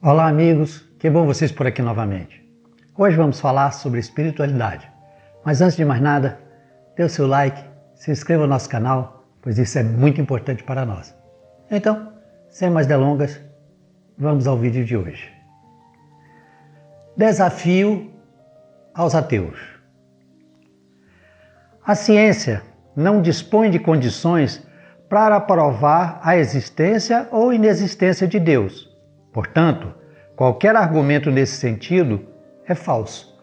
Olá amigos, que bom vocês por aqui novamente. Hoje vamos falar sobre espiritualidade. Mas antes de mais nada, dê o seu like, se inscreva no nosso canal, pois isso é muito importante para nós. Então, sem mais delongas, vamos ao vídeo de hoje. Desafio aos ateus. A ciência não dispõe de condições para provar a existência ou inexistência de Deus. Portanto, qualquer argumento nesse sentido é falso.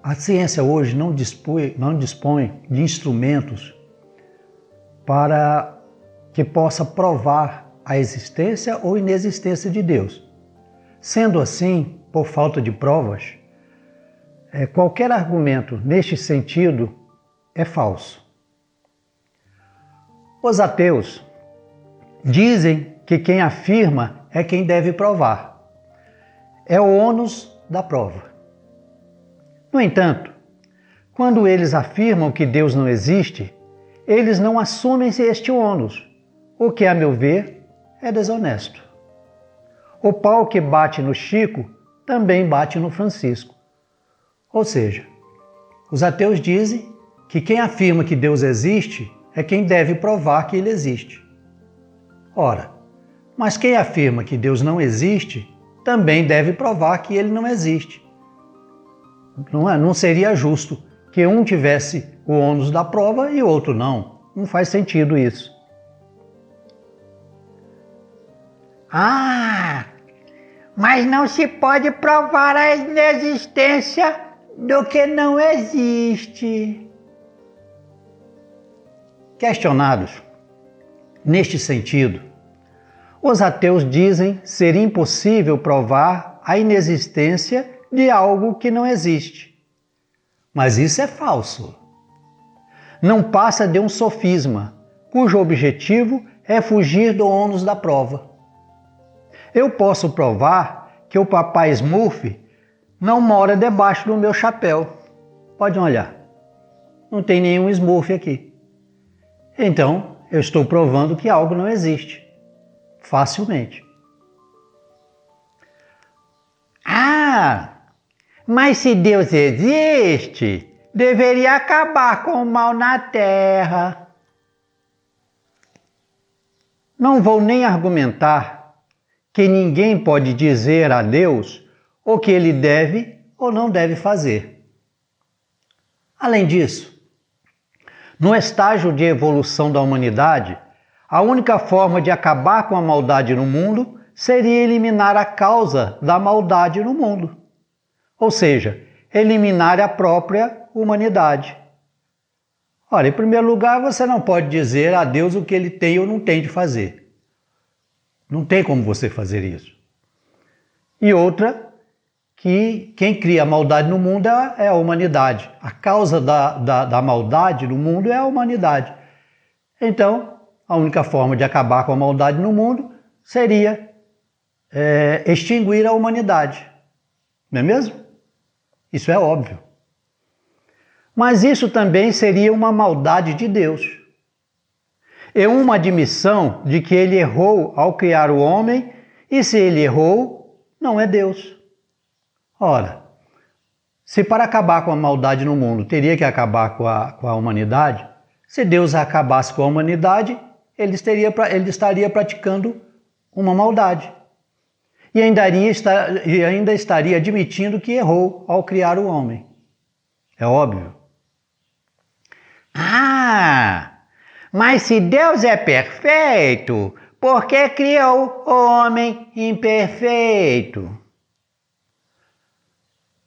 A ciência hoje não dispõe de instrumentos para que possa provar a existência ou inexistência de Deus. Sendo assim, por falta de provas, qualquer argumento neste sentido é falso. Os ateus dizem que quem afirma é quem deve provar. É o ônus da prova. No entanto, quando eles afirmam que Deus não existe, eles não assumem este ônus, o que, a meu ver, é desonesto. O pau que bate no Chico também bate no Francisco. Ou seja, os ateus dizem que quem afirma que Deus existe é quem deve provar que ele existe. Ora, mas quem afirma que Deus não existe também deve provar que ele não existe. Não seria justo que um tivesse o ônus da prova e o outro não. Não faz sentido isso. Mas não se pode provar a inexistência do que não existe. Questionados neste sentido, os ateus dizem ser impossível provar a inexistência de algo que não existe. Mas isso é falso. Não passa de um sofisma, cujo objetivo é fugir do ônus da prova. Eu posso provar que o papai Smurf não mora debaixo do meu chapéu. Pode olhar. Não tem nenhum Smurf aqui. Então, eu estou provando que algo não existe. Facilmente. Mas se Deus existe, deveria acabar com o mal na Terra. Não vou nem argumentar que ninguém pode dizer a Deus o que ele deve ou não deve fazer. Além disso, no estágio de evolução da humanidade, a única forma de acabar com a maldade no mundo seria eliminar a causa da maldade no mundo. Ou seja, eliminar a própria humanidade. Ora, em primeiro lugar, você não pode dizer a Deus o que ele tem ou não tem de fazer. Não tem como você fazer isso. E outra, que quem cria a maldade no mundo é a humanidade. A causa da maldade no mundo é a humanidade. Então, a única forma de acabar com a maldade no mundo seria extinguir a humanidade. Não é mesmo? Isso é óbvio. Mas isso também seria uma maldade de Deus. É uma admissão de que ele errou ao criar o homem, e se ele errou, não é Deus. Ora, se para acabar com a maldade no mundo teria que acabar com a humanidade, se Deus acabasse com a humanidade, ele estaria praticando uma maldade. E ainda estaria admitindo que errou ao criar o homem. É óbvio. Mas se Deus é perfeito, por que criou o homem imperfeito?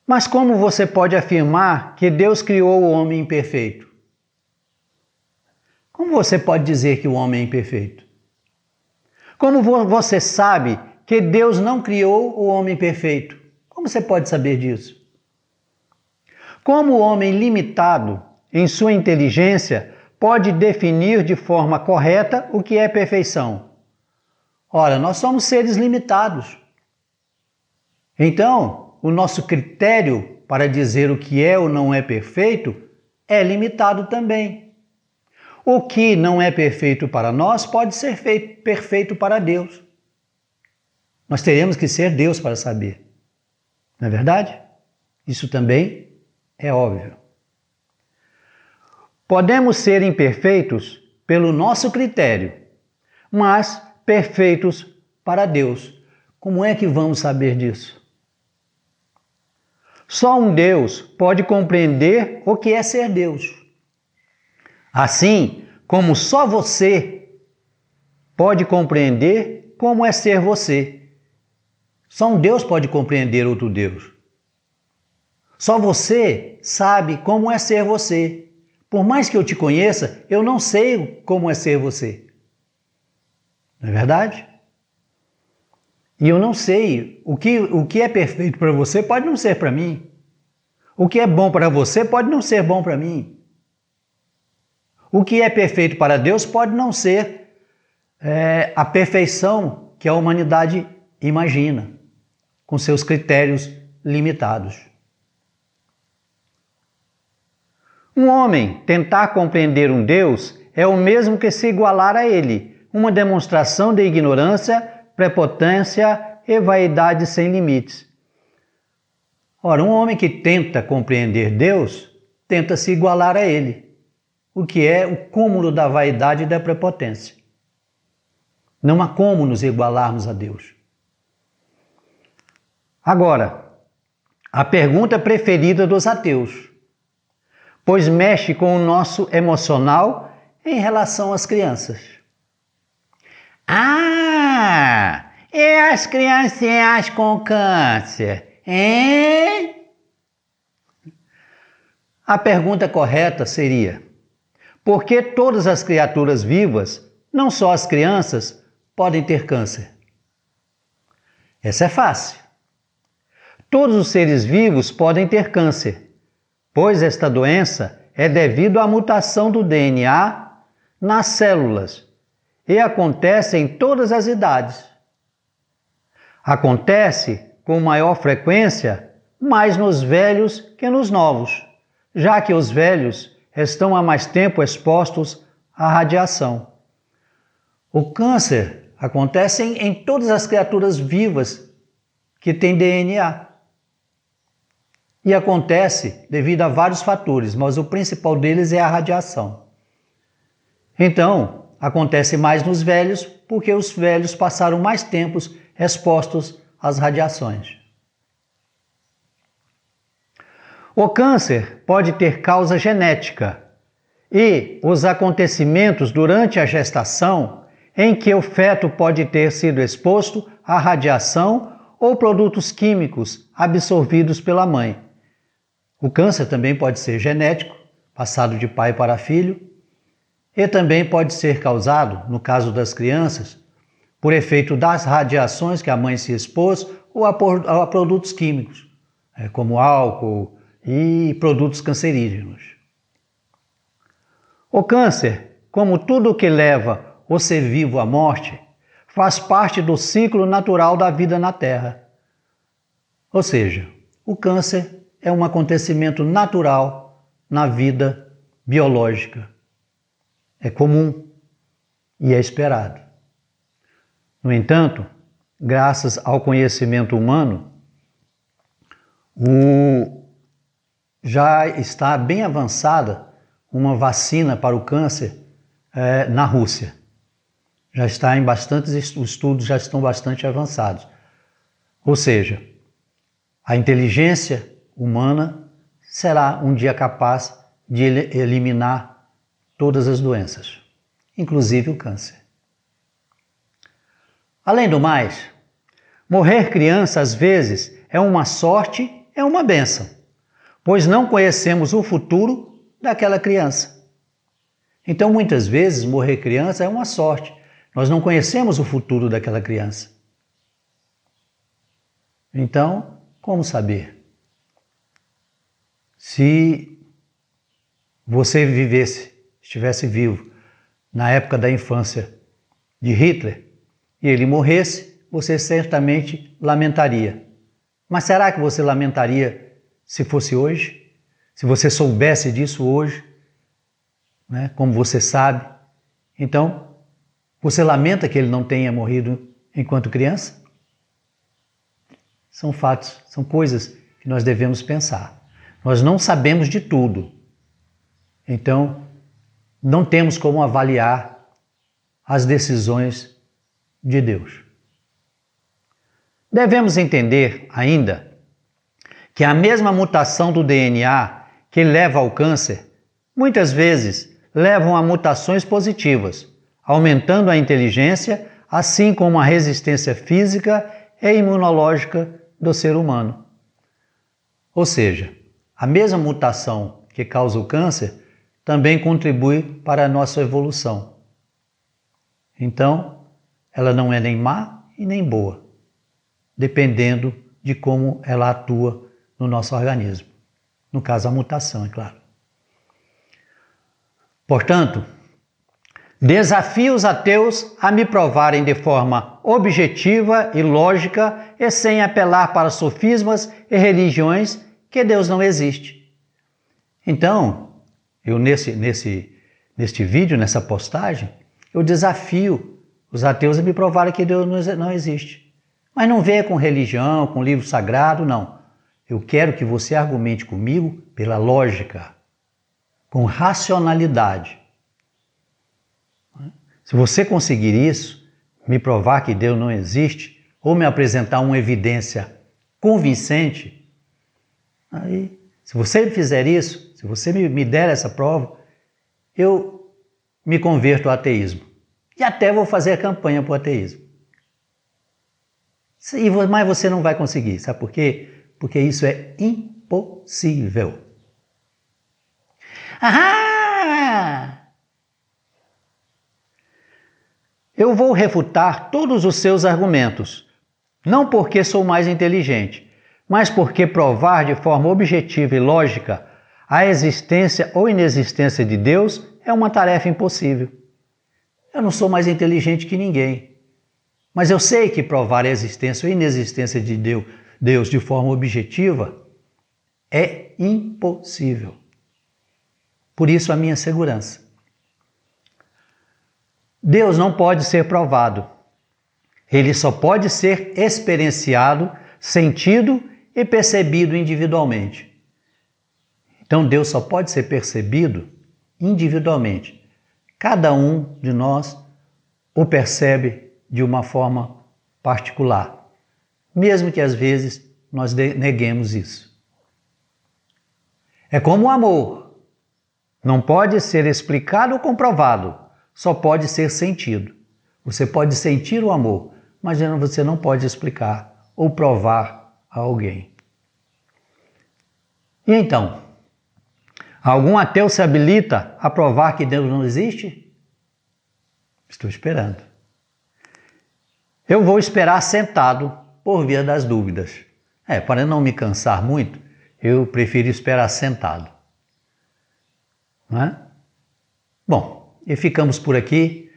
Mas como você pode afirmar que Deus criou o homem imperfeito? Como você pode dizer que o homem é imperfeito? Como você sabe que Deus não criou o homem perfeito? Como você pode saber disso? Como o homem limitado em sua inteligência pode definir de forma correta o que é perfeição? Ora, nós somos seres limitados. Então, o nosso critério para dizer o que é ou não é perfeito é limitado também. O que não é perfeito para nós pode ser perfeito para Deus. Nós teremos que ser Deus para saber. Não é verdade? Isso também é óbvio. Podemos ser imperfeitos pelo nosso critério, mas perfeitos para Deus. Como é que vamos saber disso? Só um Deus pode compreender o que é ser Deus. Assim como só você pode compreender como é ser você. Só um Deus pode compreender outro Deus. Só você sabe como é ser você. Por mais que eu te conheça, eu não sei como é ser você. Não é verdade? E eu não sei. O que é perfeito para você pode não ser para mim. O que é bom para você pode não ser bom para mim. O que é perfeito para Deus pode não ser a perfeição que a humanidade imagina, com seus critérios limitados. Um homem tentar compreender um Deus é o mesmo que se igualar a ele, uma demonstração de ignorância, prepotência e vaidade sem limites. Ora, um homem que tenta compreender Deus, tenta se igualar a ele, o que é o cúmulo da vaidade e da prepotência. Não há como nos igualarmos a Deus. Agora, a pergunta preferida dos ateus, pois mexe com o nosso emocional em relação às crianças. Ah, e as criancinhas com câncer, hein? A pergunta correta seria: por que todas as criaturas vivas, não só as crianças, podem ter câncer? Essa é fácil. Todos os seres vivos podem ter câncer, pois esta doença é devido à mutação do DNA nas células e acontece em todas as idades. Acontece com maior frequência mais nos velhos que nos novos, já que os velhos estão há mais tempo expostos à radiação. O câncer acontece em todas as criaturas vivas que têm DNA. E acontece devido a vários fatores, mas o principal deles é a radiação. Então, acontece mais nos velhos porque os velhos passaram mais tempos expostos às radiações. O câncer pode ter causa genética e os acontecimentos durante a gestação em que o feto pode ter sido exposto à radiação ou produtos químicos absorvidos pela mãe. O câncer também pode ser genético, passado de pai para filho, e também pode ser causado, no caso das crianças, por efeito das radiações que a mãe se expôs ou a produtos químicos, como álcool e produtos cancerígenos. O câncer, como tudo o que leva o ser vivo à morte, faz parte do ciclo natural da vida na Terra. Ou seja, o câncer é um acontecimento natural na vida biológica. É comum e é esperado. No entanto, graças ao conhecimento humano, já está bem avançada uma vacina para o câncer na Rússia. Já está em bastantes estudos, já estão bastante avançados. Ou seja, a inteligência humana será um dia capaz de eliminar todas as doenças, inclusive o câncer. Além do mais, morrer criança às vezes é uma sorte, é uma bênção, pois não conhecemos o futuro daquela criança. Então, muitas vezes, morrer criança é uma sorte. Nós não conhecemos o futuro daquela criança. Então, como saber? Se você estivesse vivo na época da infância de Hitler e ele morresse, você certamente lamentaria. Mas será que você lamentaria se fosse hoje? Se você soubesse disso hoje, né, como você sabe? Então, você lamenta que ele não tenha morrido enquanto criança? são fatos, são coisas que nós devemos pensar. Nós não sabemos de tudo. Então, não temos como avaliar as decisões de Deus. Devemos entender ainda que a mesma mutação do DNA que leva ao câncer, muitas vezes levam a mutações positivas, aumentando a inteligência, assim como a resistência física e imunológica do ser humano. Ou seja, a mesma mutação que causa o câncer também contribui para a nossa evolução. Então, ela não é nem má e nem boa, dependendo de como ela atua no nosso organismo. No caso, a mutação, é claro. Portanto, desafio os ateus a me provarem de forma objetiva e lógica e sem apelar para sofismas e religiões que Deus não existe. Então, eu neste vídeo, nessa postagem, eu desafio os ateus a me provarem que Deus não existe. Mas não venha com religião, com livro sagrado, não. Eu quero que você argumente comigo pela lógica, com racionalidade. Se você conseguir isso, me provar que Deus não existe, ou me apresentar uma evidência convincente, aí, se você fizer isso, se você me der essa prova, eu me converto ao ateísmo. E até vou fazer a campanha para o ateísmo. Mas você não vai conseguir, sabe por quê? Porque isso é impossível. Ah! Eu vou refutar todos os seus argumentos, não porque sou mais inteligente, mas porque provar de forma objetiva e lógica a existência ou inexistência de Deus é uma tarefa impossível. Eu não sou mais inteligente que ninguém, mas eu sei que provar a existência ou inexistência de Deus de forma objetiva é impossível. Por isso a minha segurança. Deus não pode ser provado. Ele só pode ser experienciado, sentido e percebido individualmente. Então Deus só pode ser percebido individualmente. Cada um de nós o percebe de uma forma particular, mesmo que às vezes nós neguemos isso. É como o amor. Não pode ser explicado ou comprovado, só pode ser sentido. Você pode sentir o amor, mas você não pode explicar ou provar a alguém. E então, algum ateu se habilita a provar que Deus não existe? Estou esperando. Eu vou esperar sentado por via das dúvidas. Para não me cansar muito, eu prefiro esperar sentado. Não é? Bom, e ficamos por aqui.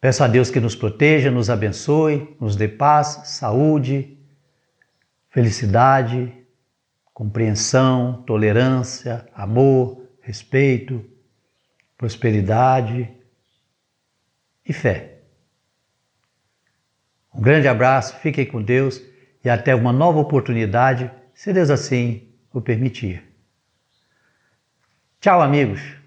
Peço a Deus que nos proteja, nos abençoe, nos dê paz, saúde, felicidade, compreensão, tolerância, amor, respeito, prosperidade e fé. Um grande abraço, fiquem com Deus e até uma nova oportunidade, se Deus assim o permitir. Tchau, amigos!